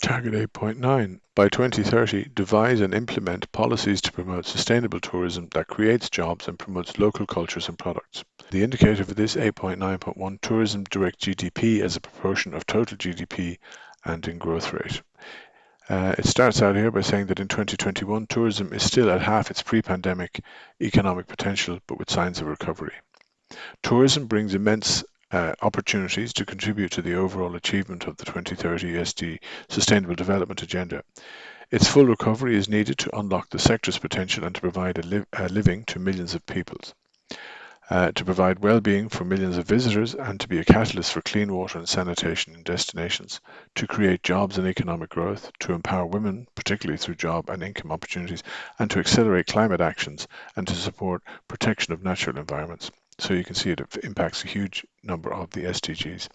Target 8.9. By 2030, devise and implement policies to promote sustainable tourism that creates jobs and promotes local cultures and products. The indicator for this 8.9.1, tourism direct GDP as a proportion of total GDP and in growth rate. It starts out here by saying that in 2021, tourism is still at half its pre-pandemic economic potential, but with signs of recovery. Tourism brings immense opportunities to contribute to the overall achievement of the 2030 SD Sustainable Development Agenda. Its full recovery is needed to unlock the sector's potential and to provide a living to millions of people, to provide well-being for millions of visitors and to be a catalyst for clean water and sanitation in destinations, to create jobs and economic growth, to empower women, particularly through job and income opportunities, and to accelerate climate actions and to support protection of natural environments. So you can see it impacts a huge number of the SDGs.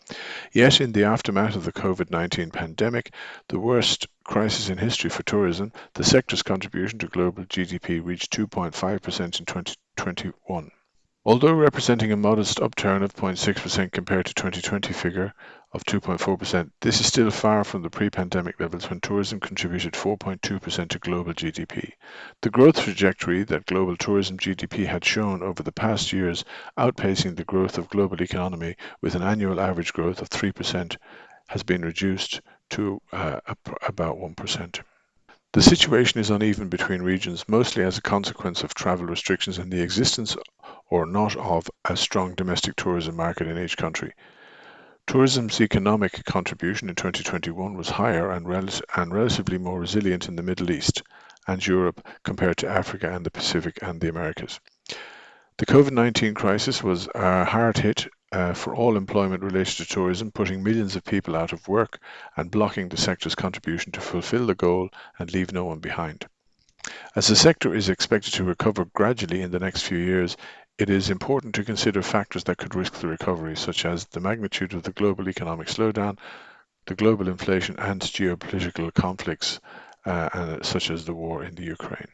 Yet in the aftermath of the COVID-19 pandemic, the worst crisis in history for tourism, the sector's contribution to global GDP reached 2.5% in 2021. Although representing a modest upturn of 0.6% compared to 2020 figure of 2.4%, this is still far from the pre-pandemic levels when tourism contributed 4.2% to global GDP. The growth trajectory that global tourism GDP had shown over the past years, outpacing the growth of global economy with an annual average growth of 3%, has been reduced to about 1%. The situation is uneven between regions, mostly as a consequence of travel restrictions and the existence or not of a strong domestic tourism market in each country. Tourism's economic contribution in 2021 was higher and relatively more resilient in the Middle East and Europe compared to Africa and the Pacific and the Americas. The COVID-19 crisis was a hard hit for all employment related to tourism, putting millions of people out of work and blocking the sector's contribution to fulfill the goal and leave no one behind. As the sector is expected to recover gradually in the next few years, it is important to consider factors that could risk the recovery, such as the magnitude of the global economic slowdown, the global inflation and geopolitical conflicts, such as the war in the Ukraine.